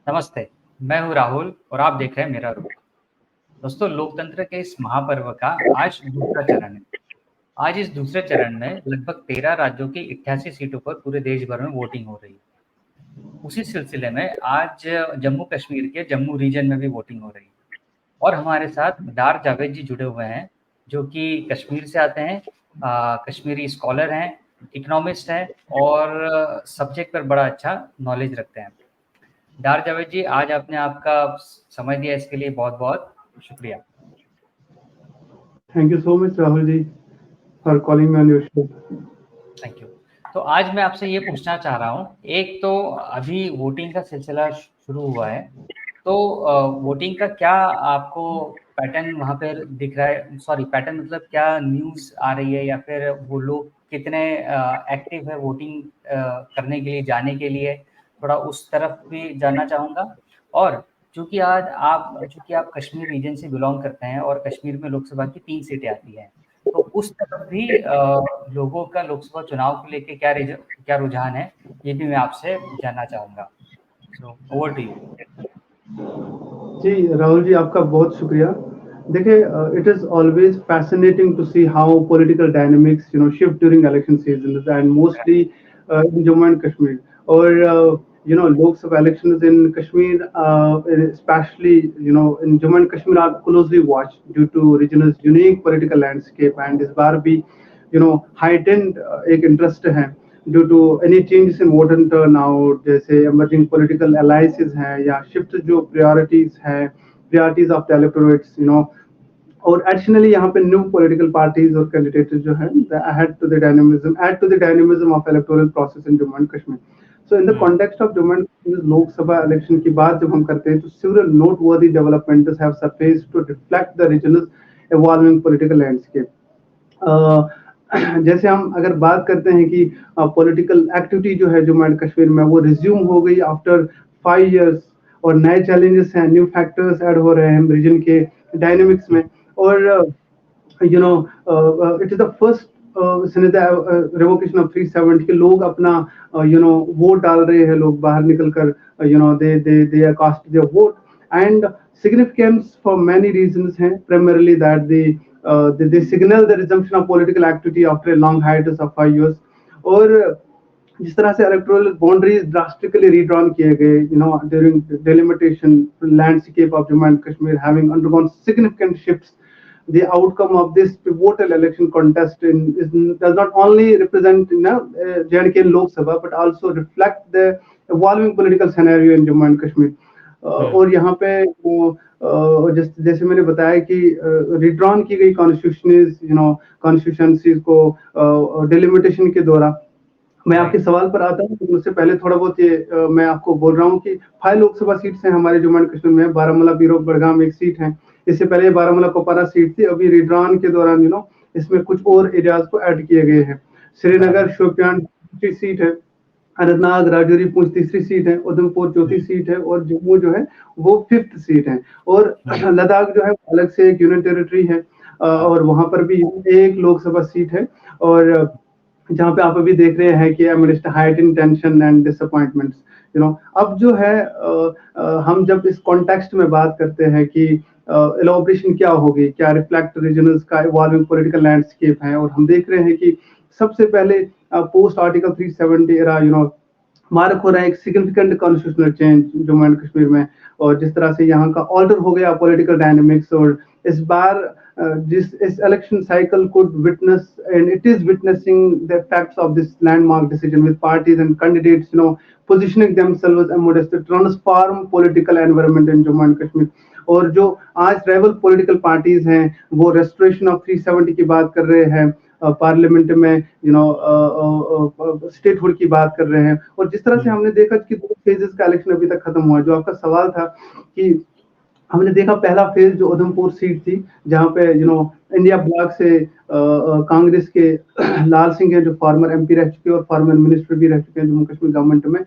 नमस्ते, मैं हूँ राहुल और आप देख रहे हैं मेरा रुख। दोस्तों, लोकतंत्र के इस महापर्व का आज दूसरा चरण है। आज इस दूसरे चरण में लगभग 13 राज्यों की 88 सीटों पर पूरे देश भर में वोटिंग हो रही है। उसी सिलसिले में आज जम्मू कश्मीर के जम्मू रीजन में भी वोटिंग हो रही है और हमारे साथ डार जावेद जी जुड़े हुए हैं, जो कि कश्मीर से आते हैं, कश्मीरी स्कॉलर हैं, इकोनॉमिस्ट हैं और सब्जेक्ट पर बड़ा अच्छा नॉलेज रखते हैं। डार जावेद जी, आज आपने आपका समय दिया, इसके लिए बहुत-बहुत शुक्रिया। Thank you so much, Rahul ji, for calling me on your show. Thank you. तो आज मैं आपसे ये पूछना चाह रहा हूँ, एक तो अभी वोटिंग का सिलसिला शुरू हुआ है, तो वोटिंग का क्या आपको पैटर्न वहाँ पर दिख रहा है? सॉरी, पैटर्न मतलब क्या न्यूज़ आ रही है या फिर वो लोग कितने एक्टिव है वोटिंग करने के लिए, जाने के लिए? थोड़ा उस तरफ भी जानना चाहूँगा। और चूँकि आप कश्मीर रीजन से बिलॉन्ग करते हैं और कश्मीर में लोकसभा की 3 सीटें आती हैं, तो उस तरफ भी लोगों का लोकसभा चुनाव को लेके क्या रुझान है, ये भी मैं आपसे जानना चाहूँगा। So over to you. जी राहुल जी, आपका बहुत शुक्रिया। देखिए, it is always fascinating to see how political dynamics shift during election seasons, and mostly in Jammu and Kashmir. Or Lok Sabha elections in Kashmir, especially in Jammu and Kashmir, are closely watched due to region's unique political landscape, and इस बार भी heightened एक interest है due to any changes in voter turnout, जैसे emerging political alliances हैं या shift जो priorities of the electorates और additionally यहाँ पे न्यू पॉलिटिकल पार्टीज और कैंडिडेट्स जो हैं add to the dynamism of electoral process in Jammu and Kashmir. So in the context of Jammu and Kashmir Lok Sabha election की बात जब हम करते हैं तो several noteworthy developments have surfaced to reflect the region's evolving political landscape. जैसे हम अगर बात करते हैं कि पॉलिटिकल एक्टिविटी जो है जम्मू एंड कश्मीर में वो रिज्यूम हो गई आफ्टर 5 years, और नए चैलेंजेस हैं, न्यू फैक्टर्स ऐड हो रहे हैं रीजन के डायनेमिक्स में. और it is the first revocation of 370 के लोग अपना वोट डाल रहे हैं, लोग बाहर निकल कर they cast their vote. And significance for many reasons हैं, primarily that they signal the resumption of political activity after a long hiatus of 5 years. और जिस तरह से electoral boundaries drastically redrawn किए गए during delimitation landscape of Jammu and Kashmir having undergone significant shifts, the outcome of this pivotal election contest does not only represent J&K Lok Sabha but also reflect the evolving political scenario in Jammu and Kashmir. और यहाँ पे जैसे मैंने बताया कि रिड्रॉन की गई कॉन्स्टिट्यूशंसीज को डिलिमिटेशन के दौरान. मैं आपके सवाल पर आता हूँ, उससे पहले थोड़ा बहुत ये मैं आपको बोल रहा हूँ कि 5 लोकसभा सीट्स हैं हमारे जम्मू एंड कश्मीर में. बारामूला, बीरो, बड़गाम एक सीट है. इससे पहले बारामूला कोपरा सीट थी. अभी रिड्रॉन के दौरान इसमें कुछ और एरियाज को ऐड किए गए हैं. श्रीनगर, शोपियान दूसरी सीट है, अनंतनाग, राजौरी, पुंछ तीसरी सीट है, उधमपुर चौथी सीट है और जम्मू जो है वो 5th सीट है. और लद्दाख जो है अलग से एक यूनियन टेरिटरी है और वहां पर भी एक लोकसभा सीट है. और जहाँ पे आप अभी देख रहे हैं कि amidst heightened tension and disappointments, अब जो है हम जब इस कॉन्टेक्स्ट में बात करते हैं कि एलॉबरेशन क्या होगी, क्या रिफ्लेक्ट रीजनल्स का इवॉल्विंग पॉलिटिकल लैंडस्केप है, और हम देख रहे हैं कि सबसे पहले पोस्ट आर्टिकल 370 एरा मार्क हो रहा है एक significant constitutional change Jammu and Kashmir में. और जिस तरह से यहाँ का ऑल्टर हो गया पॉलिटिकल डायनेमिक्स, और इस बार इस election cycle could witness and it is witnessing the effects of this landmark decision with parties and candidates positioning themselves amidst the transform political environment in Jammu and Kashmir. और जो आज rival political parties हैं वो restoration of 370 की बात कर रहे हैं, पार्लियामेंट में स्टेटहुड की बात कर रहे हैं. और जिस तरह से हमने देखा कि 2 फेजेस का इलेक्शन अभी तक खत्म हुआ. जो आपका सवाल था कि हमने देखा पहला फेज जो उधमपुर सीट थी जहां पे इंडिया ब्लॉक से कांग्रेस के लाल सिंह है जो फॉर्मर एमपी रह चुके और फॉर्मर मिनिस्टर भी रह चुके हैं जम्मू कश्मीर गवर्नमेंट में.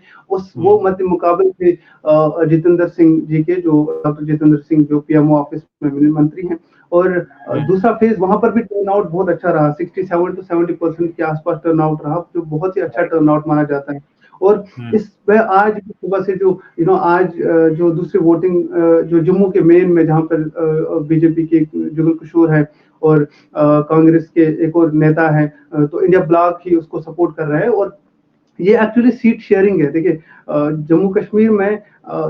वो मध्य मुकाबले थे जितेंद्र सिंह जी के, जो डॉक्टर जितेंद्र सिंह जो पीएमओ ऑफिस में मंत्री हैं. और दूसरा फेज वहां पर भी टर्नआउट बहुत अच्छा रहा, 67 to 70% के आसपास टर्नआउट रहा, जो बहुत ही अच्छा टर्नआउट माना जाता है. और इस वह आज सुबह से जो आज जो दूसरी वोटिंग जो जम्मू के मेन में जहाँ पर बीजेपी के जुगल किशोर है और कांग्रेस के एक और नेता है, तो इंडिया ब्लॉक ही उसको सपोर्ट कर रहा है। और ये एक्चुअली सीट शेयरिंग है। देखिए जम्मू कश्मीर में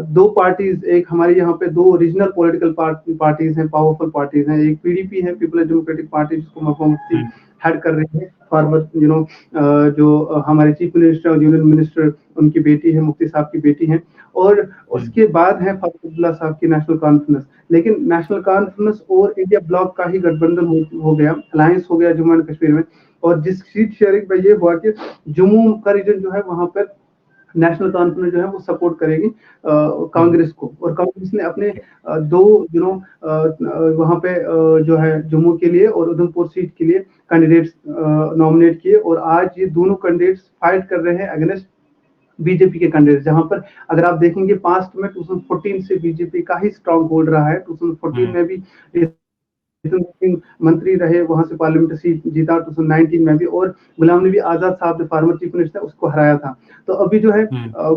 दो पार्टीज, एक हमारे यहाँ पे दो रीजनल पॉलिटिकल पार्टीज हैं, पावरफुल पार्टीज हैं। एक पीडीपी है, पीपल्स डेमोक्रेटिक पार्टी, जिसको महबूबा मुफ्ती हेड कर रहे हैं। फॉर्मर जो हमारे चीफ मिनिस्टर और यूनियन मिनिस्टर, उनकी बेटी है, मुफ्ती साहब की बेटी है। और उसके बाद है फारूक साहब की नेशनल कॉन्फ्रेंस। लेकिन नेशनल कॉन्फ्रेंस और इंडिया ब्लॉक का ही गठबंधन हो गया, अलायंस हो गया जम्मू एंड कश्मीर में। और जिस सीट शेयरिंग में ये हुआ कि जम्मू का रीजन जो है वहां पर नेशनल कॉन्फ्रेंस जो है वो सपोर्ट करेगी कांग्रेस को। और कांग्रेस ने अपने दो वहां पे जो है जम्मू के लिए और उधमपुर सीट के लिए कैंडिडेट्स नॉमिनेट किए। और आज ये दोनों कैंडिडेट्स फाइट कर रहे हैं अगेंस्ट बीजेपी के कैंडिडेट, जहां पर अगर आप देखेंगे पास्ट में 2014 से बीजेपी का ही स्ट्रॉन्ग होल्ड रहा है। 2014 में भी मंत्री रहे, वहां से पार्लियामेंट सीट जीता 2019 में भी। और गुलाम नबी आजाद साहब जो फॉर्मर चीफ मिनिस्टर, उसको हराया था। तो अभी जो है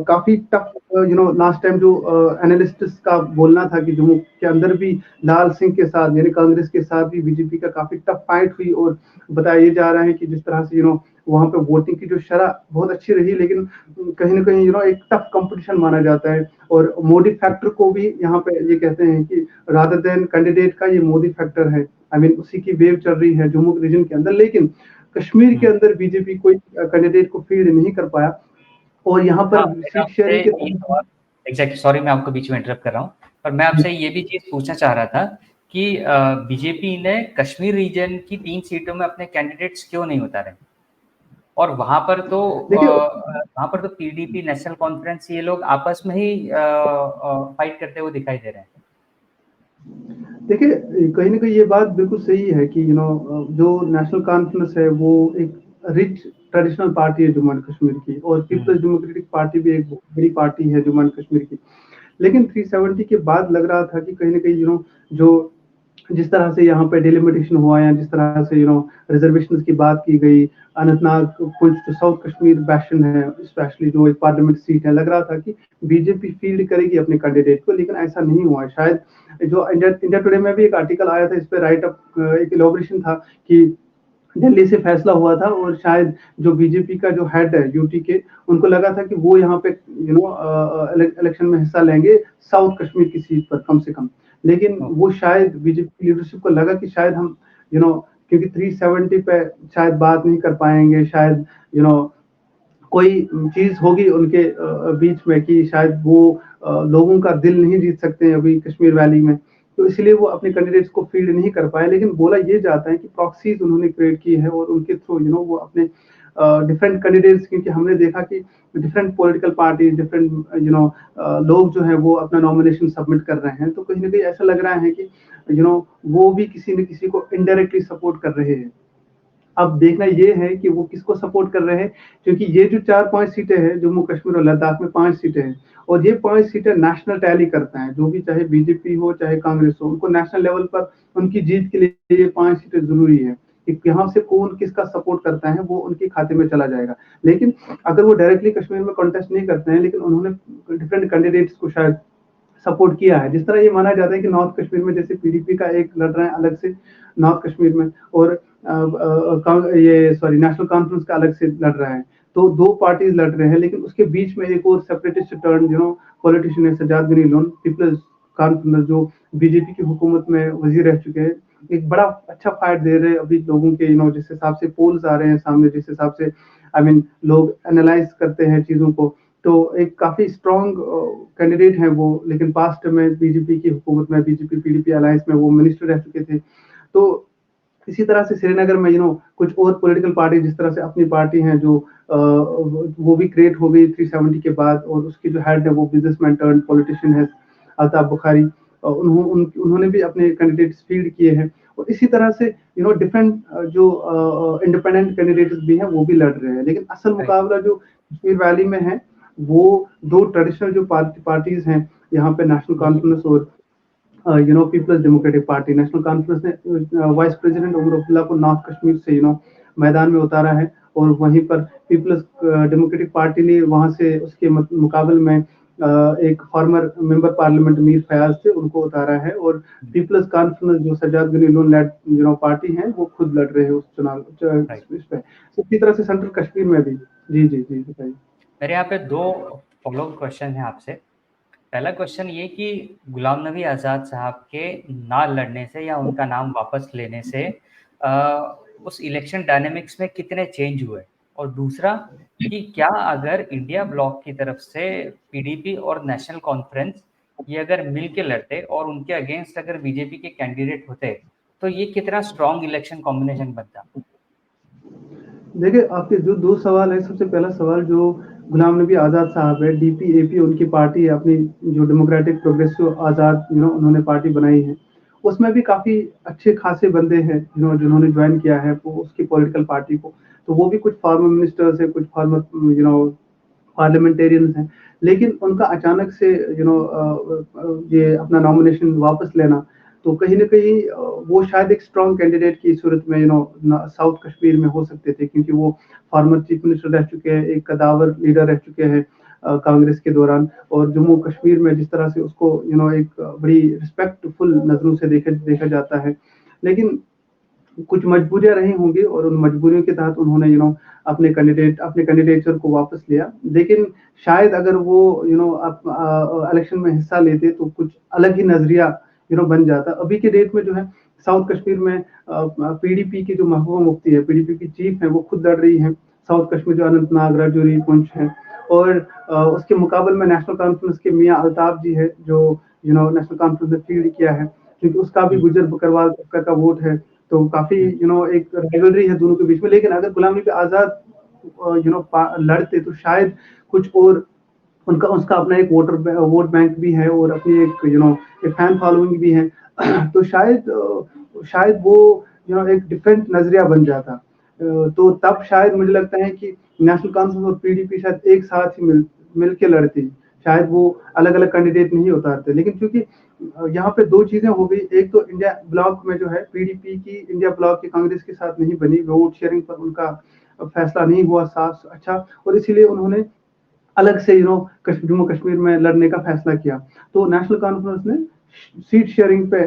काफी टफ लास्ट टाइम जो एनालिस्ट्स का बोलना था कि जम्मू के अंदर भी लाल सिंह के साथ यानी कांग्रेस के साथ भी बीजेपी का काफी टफ फाइट हुई। और बताया ये जा रहा है कि जिस तरह से वहां पे वोटिंग की जो शरह बहुत अच्छी रही, लेकिन कहीं ना कहीं एक टफ कंपटीशन माना जाता है। और मोदी फैक्टर को भी यहाँ पे ये कहते हैं कि रादर देन कैंडिडेट का ये मोदी फैक्टर है। आई मीन उसी की वेव चल रही है जम्मू रीजन के अंदर। लेकिन कश्मीर के अंदर बीजेपी कोई कैंडिडेट को फील्ड नहीं कर पाया। और यहाँ पर सीट शेयरिंग के एग्जैक्टली, सॉरी मैं आपको बीच में इंटरप्ट कर रहा हूँ, पर मैं आपसे ये भी चीज पूछना चाह रहा था कि बीजेपी ने कश्मीर रीजन की 3 सीटों में अपने कैंडिडेट्स क्यों नहीं उतारे? और वहां पर तो पीडीपी, नेशनल कॉन्फ्रेंस, ये लोग आपस में ही फाइट करते हुए दिखाई दे रहे हैं। देखिए कहीं ना कहीं ये बात बिल्कुल सही है कि जो नेशनल कॉन्फ्रेंस है वो एक रिच ट्रेडिशनल पार्टी है जम्मू एंड कश्मीर की। और पीपल्स डेमोक्रेटिक पार्टी भी एक बड़ी पार्टी है जम्मू एंड कश्मीर की। लेकिन 370 के बाद लग रहा था कि कहीं ना कहीं जो जिस तरह से यहाँ पे डिलिमिटेशन हुआ या जिस तरह से रिजर्वेशन की बात की गई, अनंतनाग कुछ जो साउथ कश्मीर बैशन है, स्पेशली जो एक पार्लियामेंट सीट है, लग रहा था कि बीजेपी फील्ड करेगी अपने कैंडिडेट को। लेकिन ऐसा नहीं हुआ। शायद जो इंडिया टुडे में भी एक आर्टिकल आया था, इस पे राइट अप एक इलॉबरेशन था कि दिल्ली से फैसला हुआ था और शायद जो बीजेपी का जो हेड है यूटी के, उनको लगा था कि वो यहाँ पे इलेक्शन में हिस्सा लेंगे साउथ कश्मीर की सीट पर कम से कम। लेकिन वो शायद बीजेपी लीडरशिप को लगा कि शायद हम क्योंकि 370 पे शायद बात नहीं कर पाएंगे, शायद कोई चीज होगी उनके बीच में कि शायद वो लोगों का दिल नहीं जीत सकते हैं अभी कश्मीर वैली में। तो इसलिए वो अपने कैंडिडेट्स को फील्ड नहीं कर पाए। लेकिन बोला ये जाता है कि प्रॉक्सीज उन्होंने क्रिएट की है और उनके थ्रू वो अपने डिफरेंट कैंडिडेट्स, क्योंकि हमने देखा कि डिफरेंट पॉलिटिकल पार्टी, डिफरेंट लोग जो है वो अपना नॉमिनेशन सबमिट कर रहे हैं। तो कहीं ना कहीं ऐसा लग रहा है कि वो भी किसी न किसी को इनडायरेक्टली सपोर्ट कर रहे हैं। अब देखना ये है कि वो किसको सपोर्ट कर रहे हैं, क्योंकि ये जो 4-5 सीटें हैं जम्मू कश्मीर और लद्दाख में 5 सीटें हैं, और ये 5 सीटें नेशनल टैली करता है। जो भी चाहे बीजेपी हो चाहे कांग्रेस हो, उनको नेशनल लेवल पर उनकी जीत के लिए ये 5 सीटें जरूरी है कि यहाँ से कौन किसका सपोर्ट करता है वो उनके खाते में चला जाएगा। लेकिन अगर वो डायरेक्टली कश्मीर में कॉन्टेस्ट नहीं करते हैं, लेकिन उन्होंने डिफरेंट कैंडिडेट्स को शायद सपोर्ट किया है। जिस तरह ये माना जाता है कि नॉर्थ कश्मीर में जैसे पीडीपी का एक लड़ रहा है अलग से नॉर्थ कश्मीर में, और नेशनल कॉन्फ्रेंस का अलग से लड़ रहा है, तो 2 पार्टीज लड़ रहे हैं। लेकिन उसके बीच में एक और सेपरेटिस्ट टर्न पॉलिटिशियन है, सज्जाद गनी लोन, पीपल्स कॉन्फ्रेंस, जो बीजेपी की हुकूमत में वजीर रह चुके हैं, एक बड़ा अच्छा फाइट दे रहे हैं अभी लोगों के जिस हिसाब से पोल्स आ रहे हैं सामने, जिस हिसाब से लोग एनालाइज करते हैं चीजों को, तो एक काफी स्ट्रॉन्ग कैंडिडेट है वो। लेकिन पास्ट में बीजेपी की हुकूमत में, बीजेपी पीडीपी अलायंस में वो मिनिस्टर रह चुके थे। तो इसी तरह से श्रीनगर में कुछ और पॉलिटिकल पार्टी जिस तरह से अपनी पार्टी है जो वो भी क्रिएट हो गई 370 के बाद, और उसकी जो हेड है वो बिजनेसमैन टर्न पॉलिटिशियन है अल्ताफ बुखारी। उन्होंने भी अपने कैंडिडेट्स फील्ड किए हैं। और इसी तरह से डिफरेंट जो इंडिपेंडेंट कैंडिडेट्स भी हैं वो भी लड़ रहे हैं। लेकिन असल मुकाबला जो कश्मीर वैली में है वो 2 ट्रेडिशनल जो पार्टीज हैं यहाँ पे, नेशनल कॉन्फ्रेंस और People's Democratic Party. National Conference ने वाइस प्रेसिडेंट उमर अब्दुल्ला को नॉर्थ कश्मीर से मैदान में उतारा है, और वहीं पर पीपल्स डेमोक्रेटिक पार्टी ने वहां से उसके मुकाबले में एक former member parliament Mir Fayaz थे, उनको उतारा है, और पीपल्स कॉन्फ्रेंस जो सज्जाद गनी लोन लेड पार्टी है वो खुद लड़ रहे हैं उस चुनाव इस पे। इसी तरह से सेंट्रल कश्मीर में भी। जी जी जी बताइए। मेरे यहाँ पे 2 फॉलो क्वेश्चन है आपसे। पहला क्वेश्चन ये कि गुलाम नबी आज़ाद साहब के ना लड़ने से या उनका नाम वापस लेने से उस इलेक्शन डायनेमिक्स में कितने चेंज हुए, और दूसरा कि क्या अगर इंडिया ब्लॉक की तरफ से पीडीपी और नेशनल कॉन्फ्रेंस ये अगर मिल के लड़ते और उनके अगेंस्ट अगर बीजेपी के कैंडिडेट होते तो ये कितना स्ट्रॉन्ग इलेक्शन कॉम्बिनेशन बनता? देखिए, आपके जो 2 सवाल है, सबसे पहला सवाल जो गुलाम नबी आज़ाद साहब है, डीपीएपी उनकी पार्टी है, अपनी जो डेमोक्रेटिक प्रोग्रेसिव आज़ाद उन्होंने पार्टी बनाई है, उसमें भी काफ़ी अच्छे खासे बंदे हैं जिन्होंने ज्वाइन किया है वो उसकी पॉलिटिकल पार्टी को। तो वो भी कुछ फॉर्मर मिनिस्टर्स हैं, कुछ फॉर्मर पार्लियामेंटेरियंस हैं, लेकिन उनका अचानक से ये अपना नॉमिनेशन वापस लेना, तो कहीं न कहीं वो शायद एक स्ट्रॉन्ग कैंडिडेट की सूरत में साउथ कश्मीर में हो सकते थे, क्योंकि वो फॉर्मर चीफ मिनिस्टर रह चुके हैं, एक कदावर लीडर रह चुके हैं कांग्रेस के दौरान, और जम्मू कश्मीर में जिस तरह से उसको एक बड़ी रिस्पेक्टफुल नज़रों से देखा जाता है। लेकिन कुछ मजबूरियां रही होंगी और उन मजबूरियों के तहत उन्होंने अपने कैंडिडेचर को वापस लिया। लेकिन शायद अगर वो इलेक्शन में हिस्सा लेते तो कुछ अलग ही नजरिया बन जाता। अभी के डेट में जो है साउथ कश्मीर में पीडीपी की जो महबूबा मुफ्ती है, पीडीपी की चीफ है, वो खुद लड़ रही है साउथ कश्मीर, जो अनंतनाग, राजौरी, पुंछ है। और उसके मुकाबले में नेशनल कॉन्फ्रेंस के मियां अल्ताफ जी है, जो नेशनल कॉन्फ्रेंस ने फील्ड किया है, क्योंकि उसका भी गुजर बकरवाल का वोट है। तो काफी एक राइवलरी है दोनों के बीच में। लेकिन अगर गुलाम नबी आजाद लड़ते तो शायद कुछ और उनका उसका अपना एक वोट बैंक भी है और अपनी एक फैन फॉलोइंग भी है। तो शायद वो एक डिफरेंट नजरिया बन जाता। तो तब शायद मुझे लगता है कि नेशनल कॉन्फ्रेंस और पीडीपी शायद एक साथ ही मिल के लड़ती, शायद वो अलग अलग कैंडिडेट नहीं उतारते। लेकिन क्योंकि यहाँ पे 2 चीजें हो गई, एक तो इंडिया ब्लॉक में जो है पीडीपी की इंडिया ब्लॉक की कांग्रेस के साथ नहीं बनी, वोट शेयरिंग पर उनका फैसला नहीं हुआ साफ अच्छा, और इसीलिए उन्होंने अलग से जम्मू कश्मीर में लड़ने का फैसला किया। तो नेशनल कॉन्फ्रेंस ने सीट शेयरिंग पे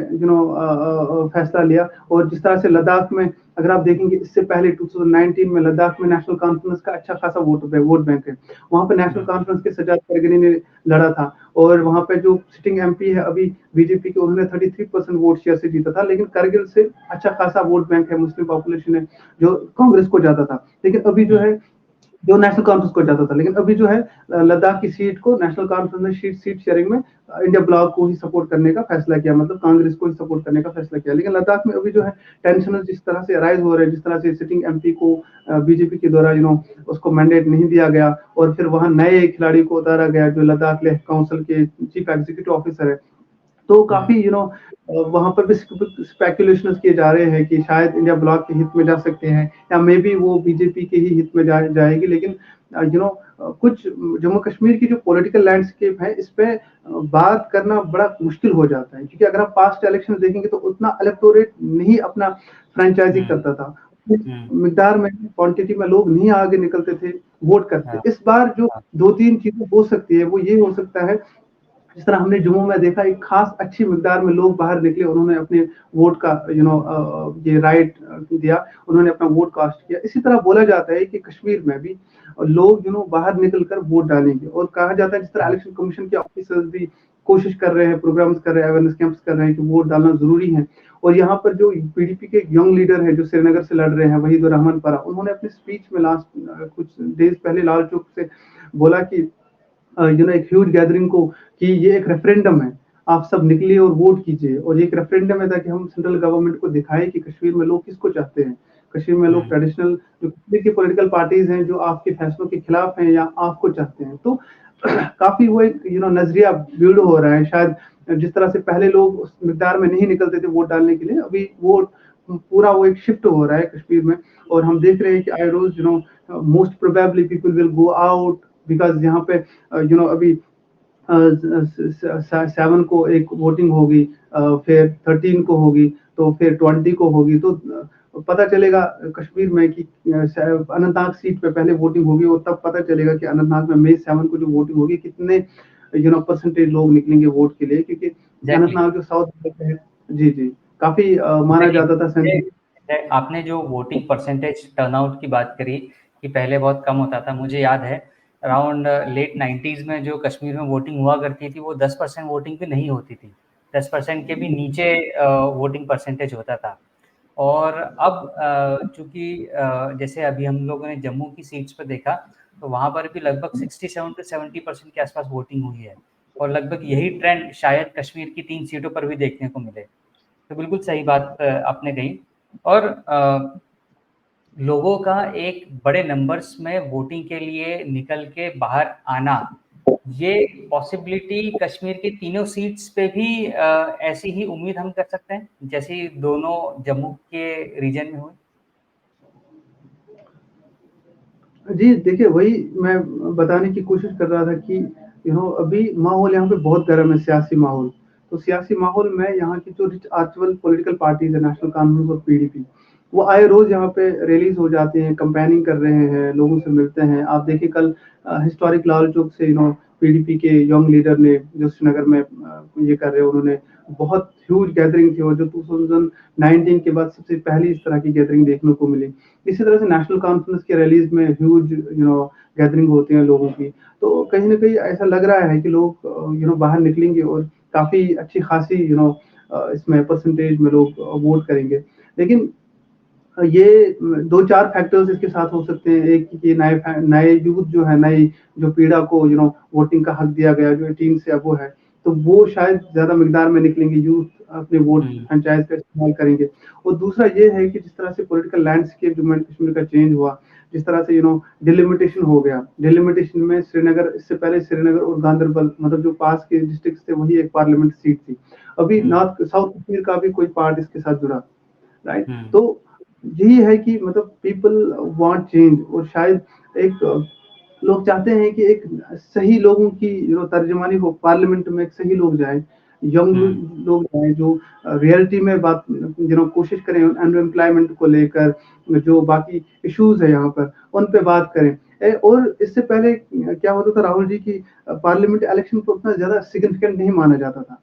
फैसला लिया। और जिस तरह से लद्दाख में अगर आप देखेंगे, इससे पहले 2019 में लद्दाख में नेशनल कॉन्फ्रेंस का अच्छा खासा वोट बैंक है। वहां पे नेशनल कॉन्फ्रेंस के सज्जाद करगनी ने लड़ा था, और वहां पे जो सिटिंग एमपी है अभी बीजेपी के, उन्होंने 33% वोट शेयर से जीता था। लेकिन करगिल से अच्छा खासा वोट बैंक है, मुस्लिम पॉपुलेशन है, जो कांग्रेस को जाता था। लेकिन अभी जो है जो नेशनल कॉन्फ्रेंस को जाता था, लेकिन अभी जो है लद्दाख की सीट को नेशनल कॉन्फ्रेंस ने सीट शेयरिंग में इंडिया ब्लॉक को ही सपोर्ट करने का फैसला किया, मतलब कांग्रेस को ही सपोर्ट करने का फैसला किया। लेकिन लद्दाख में अभी जो है टेंशन जिस तरह से अराइज हो रहे हैं, जिस तरह से सिटिंग एमपी को बीजेपी के द्वारा उसको मैंडेट नहीं दिया गया, और फिर वहां नए खिलाड़ी को उतारा गया जो लद्दाख लेह काउंसिल के चीफ एग्जीक्यूटिव ऑफिसर है। तो काफी वहां पर भी स्पेकुलेशन किए जा रहे हैं कि शायद इंडिया ब्लॉक के हित में जा सकते हैं, या मे बी वो बीजेपी के ही हित में जाएगी। लेकिन कुछ जम्मू कश्मीर की जो पॉलिटिकल लैंडस्केप है, इस पे बात करना बड़ा मुश्किल हो जाता है, क्योंकि अगर आप पास्ट इलेक्शन देखेंगे तो उतना इलेक्टोरेट नहीं अपना फ्रेंचाइजी करता था, मिकदार में क्वांटिटी में लोग नहीं आगे निकलते थे वोट करते। इस बार जो 2-3 चीजें हो सकती है, वो ये हो सकता है, जिस तरह हमने जम्मू में देखा, एक खास अच्छी मिकदार में लोग बाहर निकले, उन्होंने अपने वोट का ये राइट दिया, उन्होंने अपना वोट कास्ट किया। इसी तरह बोला जाता है कि कश्मीर में भी लोग बाहर निकलकर वोट डालेंगे, और कहा जाता है जिस तरह इलेक्शन कमीशन के ऑफिसर्स भी कोशिश कर रहे हैं, प्रोग्राम्स कर रहे हैं, अवेयरनेस कैंप्स कर रहे हैं कि वोट डालना जरूरी है। और यहाँ पर जो पीडीपी के यंग लीडर है जो श्रीनगर से लड़ रहे हैं, वहीदुर रहमान परा, उन्होंने अपनी स्पीच में लास्ट कुछ डेज पहले लाल चौक से बोला कि एक ह्यूज गैदरिंग को, कि ये एक रेफरेंडम है, आप सब निकलिए और वोट कीजिए। और ये एक रेफरेंडम है ताकि हम सेंट्रल गवर्नमेंट को दिखाएं कि कश्मीर में लोग किसको चाहते हैं। कश्मीर में लोग ट्रेडिशनल जो कश्मीर की पॉलिटिकल पार्टीज हैं, जो आपके फैसलों के खिलाफ हैं या आपको चाहते हैं। तो काफी वो एक नजरिया बिल्ड हो रहा है। शायद जिस तरह से पहले लोग उस मिकदार में नहीं निकलते थे वोट डालने के लिए, अभी वो पूरा वो एक शिफ्ट हो रहा है कश्मीर में। और हम देख रहे हैं कि I rose most probably people will go out, because यहाँ पे अभी 7 को एक वोटिंग होगी, फिर 13 को होगी, तो फिर 20 को होगी। तो पता चलेगा कश्मीर में कि अनंतनाग सीट पे पहले वोटिंग होगी और तब पता चलेगा कि अनंतनाग में मई 7 को जो वोटिंग होगी कितने परसेंटेज लोग निकलेंगे वोट के लिए, क्योंकि एग्जैक्टली। अनंतनाग जो साउथ है। जी जी, काफी माना नहीं, जाता था आपने जो वोटिंग परसेंटेज टर्नआउट की बात करी कि पहले बहुत कम होता था, मुझे याद है अराउंड लेट 90s में जो कश्मीर में वोटिंग हुआ करती थी वो 10% वोटिंग भी नहीं होती थी, 10% के भी नीचे वोटिंग परसेंटेज होता था। और अब चूंकि जैसे अभी हम लोगों ने जम्मू की सीट्स पर देखा तो वहाँ पर भी लगभग 67 से 70% के आसपास वोटिंग हुई है, और लगभग यही ट्रेंड शायद कश्मीर की 3 सीटों पर भी देखने को मिले। तो बिल्कुल सही बात आपने कही। और लोगों का एक बड़े नंबर्स में वोटिंग के लिए निकल के बाहर आना, ये पॉसिबिलिटी कश्मीर के तीनों सीट्स पे भी ऐसी ही उम्मीद हम कर सकते हैं जैसे दोनों जम्मू के रीजन में हुई। जी, देखिए वही मैं बताने की कोशिश कर रहा था कि अभी माहौल यहाँ पे बहुत गर्म है, सियासी माहौल। तो सियासी माहौल में यहाँ की जो रिच आर्चीबल पॉलिटिकल पार्टीज है, नेशनल कॉन्फ्रेंस और पीडीपी, वो आए रोज यहाँ पे रैलीज हो जाते हैं, कैंपेनिंग कर रहे हैं, लोगों से मिलते हैं। आप देखिए कल हिस्टोरिक लाल चौक से पीडीपी के यंग लीडर ने जो श्रीनगर में ये कर रहे हैं, उन्होंने बहुत ह्यूज गैदरिंग थी और जो 2019 के बाद सबसे पहली इस तरह की गैदरिंग देखने को मिली। इसी तरह से नेशनल कॉन्फ्रेंस के रैलीज में ह्यूज गैदरिंग होती है लोगों की। तो कहीं ना कहीं ऐसा लग रहा है कि लोग बाहर निकलेंगे और काफी अच्छी खासी इसमें परसेंटेज में लोग वोट करेंगे। लेकिन ये 2-4 फैक्टर्स इसके साथ हो सकते हैं। एक कि नए नए यूथ जो है, नई जो पीढ़ा को वोटिंग का हक दिया गया, जो 18 से अबो है, तो वो शायद ज्यादा मिकदार में निकलेंगे, यूथ अपने वोट फ्रेंचाइज का इस्तेमाल करेंगे। और दूसरा ये है कि जिस तरह से political landscape Jammu and Kashmir का चेंज हुआ, जिस तरह से डिलिमिटेशन हो गया, डिलिमिटेशन में श्रीनगर, इससे पहले श्रीनगर और गांधरबल मतलब जो पास के डिस्ट्रिक्ट थे वही एक पार्लियामेंट सीट थी। अभी नॉर्थ साउथ कश्मीर का भी कोई पार्ट इसके साथ जुड़ा, राइट। तो यही है कि मतलब पीपल वांट चेंज, और शायद एक लोग चाहते हैं कि एक सही लोगों की तर्जमानी हो पार्लियामेंट में, एक सही लोग जाए, यंग लोग जाए जो रियलिटी में बात कोशिश करें अनएम्प्लॉयमेंट को लेकर, जो बाकी इश्यूज है यहाँ पर उन पे बात करें। और इससे पहले क्या होता था राहुल जी की पार्लियामेंट इलेक्शन को उतना ज्यादा सिग्निफिकेंट नहीं माना जाता था।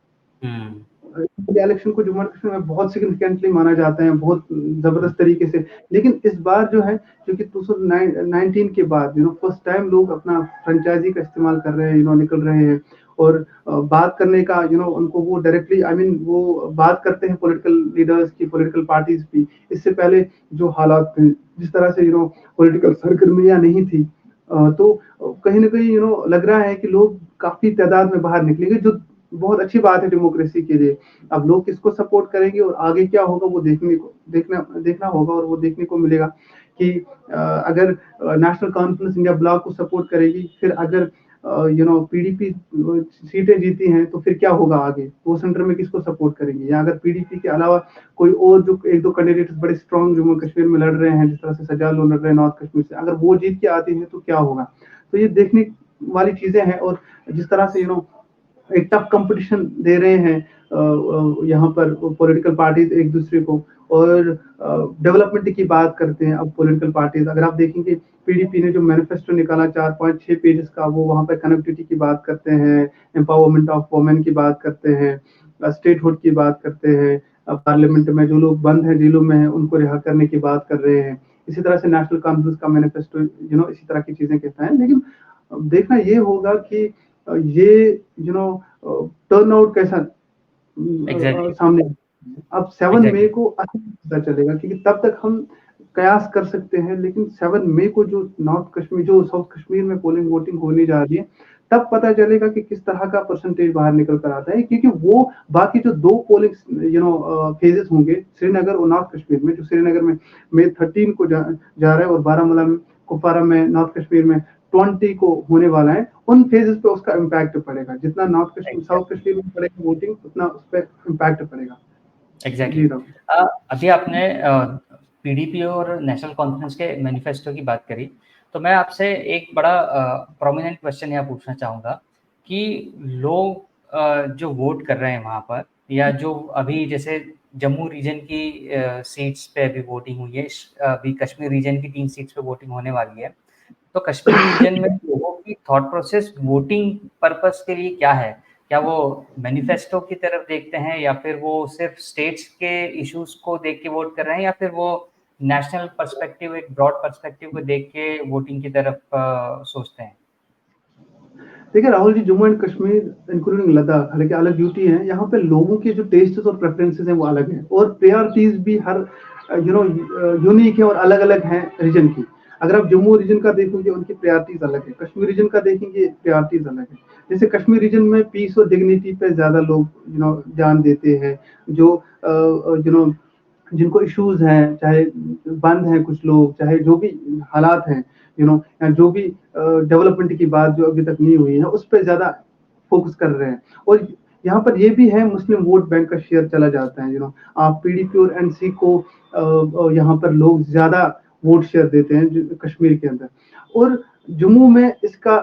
इलेक्शन को जम्मू एंड कश्मीर में बहुत सिग्निफिकेंटली माना जाता है, बहुत जबरदस्त तरीके से। लेकिन इस बार जो है क्योंकि 2019 के बाद फर्स्ट टाइम लोग अपना फ्रेंचाइजी का इस्तेमाल कर रहे हैं, निकल रहे हैं और बात करने का उनको वो डायरेक्टली वो बात करते हैं पॉलिटिकल लीडर्स की, पॉलिटिकल पार्टीज की। इससे पहले जो हालात थे, जिस तरह से पॉलिटिकल सरगर्मियां नहीं थी, तो कहीं ना कहीं लग रहा है कि लोग काफी तादाद में बाहर निकलेंगे, जो बहुत अच्छी बात है डेमोक्रेसी के लिए। अब लोग किसको सपोर्ट करेंगे और आगे क्या होगा वो देखना होगा, और वो देखने को मिलेगा कि अगर नेशनल कॉन्फ्रेंस इंडिया ब्लॉक को सपोर्ट करेगी, फिर अगर पीडीपी सीटें जीती हैं तो फिर क्या होगा आगे, वो सेंटर में किसको सपोर्ट करेंगे, या अगर पीडीपी के अलावा कोई और जो 1-2 कैंडिडेट बड़े स्ट्रॉन्ग जम्मू कश्मीर में लड़ रहे हैं, जिस तरह से सजाद लोग लड़ रहे हैं नॉर्थ कश्मीर से, अगर वो जीत के आते हैं तो क्या होगा। तो ये देखने वाली चीजें हैं। और जिस तरह से एक टफ कंपटीशन दे रहे हैं यहाँ पर पॉलिटिकल पार्टीज एक दूसरे को, और डेवलपमेंट की बात करते हैं अब पॉलिटिकल पार्टीज। अगर आप देखेंगे पीडीपी ने जो मैनिफेस्टो निकाला 4-5-6 पेजेस का, वो वहाँ पर कनेक्टिविटी की बात करते हैं, एम्पावरमेंट ऑफ वुमेन की बात करते हैं, स्टेटहुड की बात करते हैं, पार्लियामेंट में जो लोग बंद हैं, जेलों में हैं, उनको रिहा करने की बात कर रहे हैं। इसी तरह से नेशनल कॉन्फ्रेंस का मैनिफेस्टो इसी तरह की चीजें कहता है। लेकिन देखना ये होगा कि ये टर्न आउट कैसा सामने। अब 7 मई को पता चलेगा, क्योंकि तब तक हम कयास कर सकते हैं, लेकिन 7 मई को जो साउथ कश्मीर में पोलिंग वोटिंग होने जा रही है, तब पता चलेगा कि किस तरह का परसेंटेज बाहर निकल कर आता है। क्योंकि वो बाकी जो 2 पोलिंग फेजेस होंगे श्रीनगर और नॉर्थ कश्मीर में, जो श्रीनगर में मई 13 को जा रहा है और बारामूला में, कुपवारा में, नॉर्थ कश्मीर में 20 को होने वाला है, उन फेजेस पे उसका इम्पैक्ट पड़ेगा। जितना साउथ कश्मीर में पड़ेगा वोटिंग, उतना उस पर इम्पैक्ट पड़ेगा। एग्जैक्टली। अभी आपने पीडीपी और नेशनल कॉन्फ्रेंस के मैनिफेस्टो की बात करी, तो मैं आपसे एक बड़ा प्रोमिनेंट क्वेश्चन यहाँ पूछना चाहूँगा कि लोग जो वोट कर रहे हैं वहाँ पर, या जो अभी जैसे जम्मू रीजन की सीट्स पे अभी वोटिंग हुई है, अभी कश्मीर रीजन की 3 सीट्स पे वोटिंग होने वाली है। तो कश्मीर रीजन में लोगों की थॉट प्रोसेस वोटिंग पर्पस के लिए क्या है? क्या वो मैनिफेस्टो की तरफ देखते हैं, या फिर वो सिर्फ स्टेट्स के इश्यूज को देख के वोट कर रहे हैं, या फिर वो नेशनल पर्सपेक्टिव, एक ब्रॉड पर्सपेक्टिव को देख के वोटिंग की तरफ सोचते हैं? देखिए राहुल जी, जम्मू एंड कश्मीर इंक्लूडिंग लद्दाख, हालांकि अलग ड्यूटी है, यहाँ पे लोगों के जो टेस्ट और प्रेफरेंसेस हैं वो अलग हैं, और प्रायोरिटीज भी हर यूनिक है और अलग अलग हैं रीजन की। अगर आप जम्मू रीजन का देखोगे उनकी प्रायोरिटीज अलग है, कश्मीर रीजन का देखेंगे प्रायोरिटीज अलग है। जैसे कश्मीर रीजन में पीस और डिग्निटी पे ज्यादा लोग ध्यान देते हैं, जो जिनको इश्यूज हैं, चाहे बंद हैं कुछ लोग, चाहे जो भी हालात हैं, या जो भी डेवलपमेंट की बात जो अभी तक नहीं हुई है उस पर ज्यादा फोकस कर रहे हैं। और यहाँ पर ये भी है, मुस्लिम वोट बैंक का शेयर चला जाता है। आप पीडीपी और एनसी को यहाँ पर लोग ज्यादा वोट शेयर देते हैं कश्मीर के अंदर। और जम्मू में इसका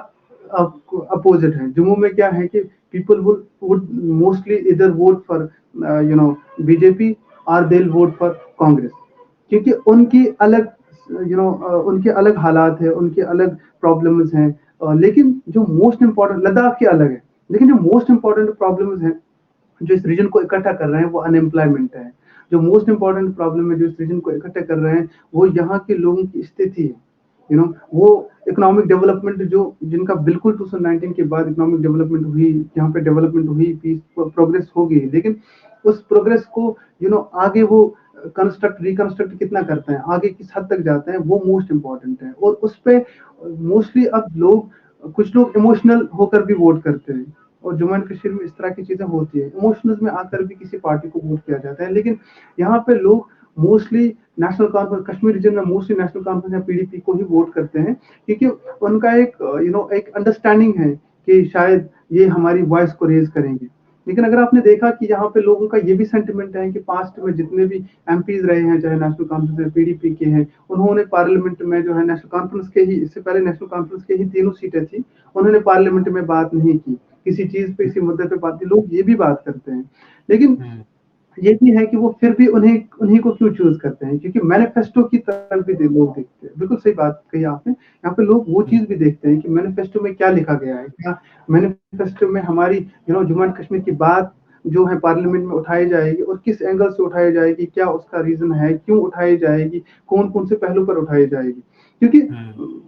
अपोजिट है। जम्मू में क्या है कि पीपल वुड मोस्टली इधर वोट फॉर बीजेपी और दे वोट फॉर कांग्रेस, क्योंकि उनकी अलग उनके अलग हालात है, उनके अलग प्रॉब्लम्स हैं। लेकिन जो मोस्ट इम्पोर्टेंट, लद्दाख के अलग है, लेकिन जो मोस्ट इम्पोर्टेंट प्रॉब्लम्स हैं जो इस रीजन को इकट्ठा कर रहे हैं वो अनएम्प्लॉयमेंट है। जो मोस्ट इम्पोर्टेंट प्रॉब्लम है जो इस रीजन को इकट्ठा कर रहे हैं वो यहाँ के लोगों की स्थिति है। वो इकोनॉमिक डेवलपमेंट जो जिनका बिल्कुल 2019 के बाद इकोनॉमिक डेवलपमेंट हुई, यहाँ पे डेवलपमेंट हुई, पीस प्रोग्रेस हो गई, लेकिन उस प्रोग्रेस को आगे वो रिकंस्ट्रक्ट कितना करते हैं, आगे किस हद तक जाते हैं, वो मोस्ट इम्पोर्टेंट है। और उस पे मोस्टली अब कुछ लोग इमोशनल होकर भी वोट करते हैं, और जम्मू एंड कश्मीर में इस तरह की चीजें होती है, इमोशनल में आकर भी किसी पार्टी को वोट किया जाता है। लेकिन यहाँ पे लोग mostly National Conference, Kashmir region में मोस्टली नेशनल कॉन्फ्रेंस या पीडीपी को ही वोट करते हैं, क्योंकि उनका एक अंडरस्टैंडिंग है कि शायद ये हमारी वॉइस को रेज करेंगे। लेकिन अगर आपने देखा कि यहाँ पे लोगों का ये भी सेंटिमेंट है कि पास्ट में जितने भी एमपीज रहे हैं, चाहे नेशनल कॉन्फ्रेंस या पीडीपी के हैं, उन्होंने पार्लियामेंट में जो है नेशनल कॉन्फ्रेंस के ही, इससे पहले नेशनल कॉन्फ्रेंस के ही 3 सीटें थी, उन्होंने पार्लियामेंट में बात नहीं की, किसी चीज पे, किसी मुद्दे पे बात की। लोग ये भी बात करते हैं, लेकिन ये भी है कि वो फिर भी उन्हीं को क्यों चूज करते हैं, क्योंकि मैनिफेस्टो की तरफ भी लोग देखते हैं। बिल्कुल सही बात कही आपने, यहाँ पे लोग वो चीज भी देखते हैं कि मैनिफेस्टो में क्या लिखा गया है, क्या मैनिफेस्टो में हमारी जम्मू एंड कश्मीर की बात जो है पार्लियामेंट में उठाई जाएगी, और किस एंगल से उठाई जाएगी, क्या उसका रीजन है, क्यों उठाई जाएगी, कौन कौन से पहलू पर उठाई जाएगी। क्योंकि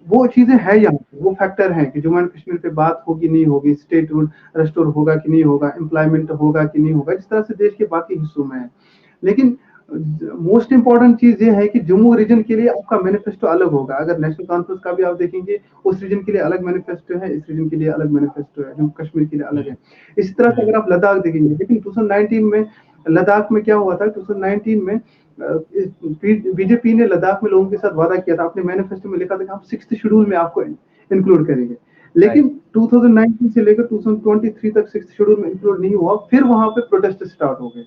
वो चीजें हैं, यहाँ वो फैक्टर हैं कि जम्मू एंड कश्मीर पे बात होगी नहीं होगी, स्टेट रेस्टोर होगा कि नहीं होगा, एम्प्लॉयमेंट होगा कि नहीं होगा, जिस तरह से देश के बाकी हिस्सों में है। लेकिन मोस्ट इंपॉर्टेंट चीज ये है कि जम्मू रीजन के लिए आपका मैनिफेस्टो अलग होगा। अगर नेशनल कॉन्फ्रेंस का भी आप देखेंगे, उस रीजन के लिए अलग मैनिफेस्टो है, इस रीजन के लिए अलग मैनिफेस्टो है, जम्मू कश्मीर के लिए अलग है। इसी तरह से अगर आप लद्दाख देखेंगे, लेकिन 2019 में लद्दाख में क्या हुआ था, 2019 में बीजेपी ने लद्दाख में लोगों के साथ वादा किया था, अपने मैनिफेस्टो में लिखा था कि हम 6th शेड्यूल में आपको इंक्लूड करेंगे। लेकिन 2019 से लेकर 2023 तक 6th शेड्यूल में इंक्लूड नहीं हुआ। फिर वहां पे प्रोटेस्ट स्टार्ट हो गए,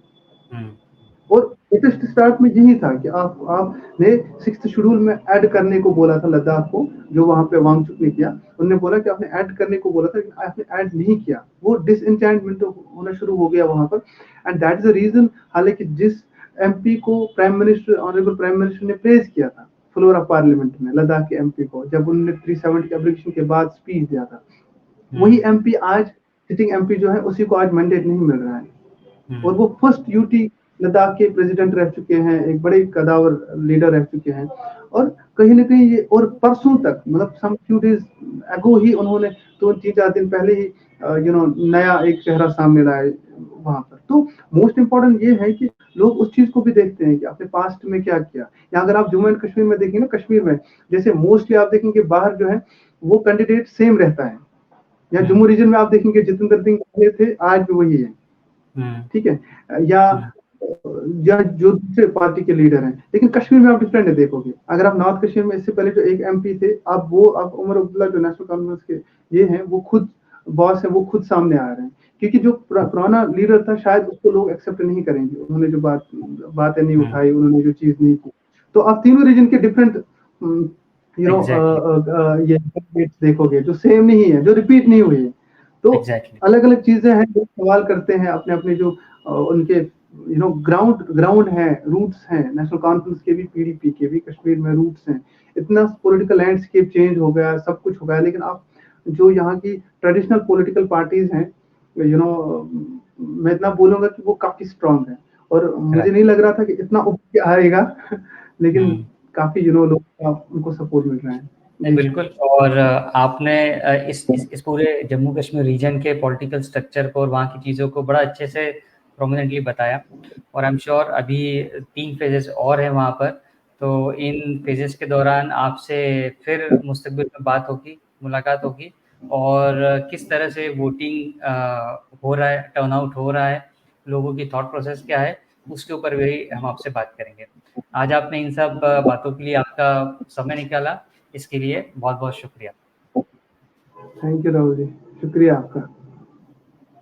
और प्रोटेस्ट स्टार्ट में यही था कि आपने 6th शेड्यूल में ऐड करने को बोला था लद्दाख को, जो वहां पे वांगचुक ने किया। उन्होंने बोला कि आपने ऐड करने को बोला था, लेकिन आपने ऐड नहीं किया। वो डिसएंचेंटमेंट होना शुरू हो गया वहां पर, and that is the reason. हालांकि जिस एमपी को ऑनरेबल प्राइम मिनिस्टर ने प्रेज किया था फ्लोर ऑफ पार्लियामेंट में, लद्दाख के एमपी को, जब उन्होंने 370 एप्लीकेशन के बाद स्पीच दिया था, वही एमपी आज, सिटिंग एमपी जो है, उसी को आज मैंडेट नहीं मिल रहा है। और वो फर्स्ट यूटी लद्दाख के प्रेसिडेंट रह चुके हैं, एक बड़े कदावर लीडर रह चुके हैं। और कहीं ना कहीं ये, और परसों तक, मतलब सम फ्यू डेज अगो ही उन्होंने, तो 3-4 दिन पहले ही नया एक चेहरा सामने लाया वहां पर। तो मोस्ट इम्पोर्टेंट ये है कि लोग उस चीज को भी देखते हैं कि आपने पास्ट में क्या किया। या अगर आप जम्मू एंड कश्मीर में देखेंगे ना, कश्मीर में जैसे मोस्टली आप देखेंगे बाहर जो है वो कैंडिडेट सेम रहता है, या जम्मू रीजन में आप देखेंगे जितेंद्र सिंह पहले थे, आज भी वही है, ठीक है, या जो दूसरे पार्टी के लीडर हैं। लेकिन कश्मीर में आप डिफरेंट देखोगे। अगर आप नॉर्थ कश्मीर में इससे पहले जो एक एमपी थे, आप उमर अब्दुल्ला जो नेशनल कॉन्फ्रेंस के ये हैं, वो खुद बॉस है, वो खुद सामने आ रहे हैं, क्योंकि जो पुराना लीडर था शायद उसको लोग एक्सेप्ट नहीं करेंगे, उन्होंने जो बातें नहीं उठाई, उन्होंने जो चीज नहीं की। तो आप तीनों रीजन के डिफरेंट ये देखोगे जो सेम नहीं है, जो रिपीट नहीं हुई है। तो अलग अलग चीजें हैं, जो सवाल करते हैं अपने अपने जो उनके ग्राउंड है, रूट्स हैं, नेशनल कॉन्फ्रेंस के भी, पीडीपी के भी कश्मीर में रूट्स हैं। इतना पॉलिटिकल लैंडस्केप चेंज हो गया, सब कुछ हो गया, लेकिन आप जो यहाँ की ट्रेडिशनल पॉलिटिकल पार्टीज हैं, मैं इतना बोलूंगा कि वो काफी स्ट्रांग है, और मुझे नहीं लग रहा था कि इतना उठ के आएगा लेकिन काफी लोग उनको सपोर्ट मिल रहा है। बिल्कुल। और आपने इस पूरे जम्मू कश्मीर रीजन के पॉलिटिकल स्ट्रक्चर को और वहाँ की चीज़ों को बड़ा अच्छे से प्रोमिनेंटली बताया, और आई एम श्योर अभी 3 फेजेस और हैं वहाँ पर, तो इन फेजेस के दौरान आपसे फिर मुस्तकबिल में बात होगी, मुलाकात होगी, और किस तरह से वोटिंग हो रहा है, टर्नआउट हो रहा है, लोगों की थॉट प्रोसेस क्या है, उसके ऊपर भी हम आपसे बात करेंगे। आज आपने इन सब बातों के लिए आपका समय निकाला, इसके लिए बहुत बहुत शुक्रिया। थैंक यू राहुल जी, शुक्रिया आपका।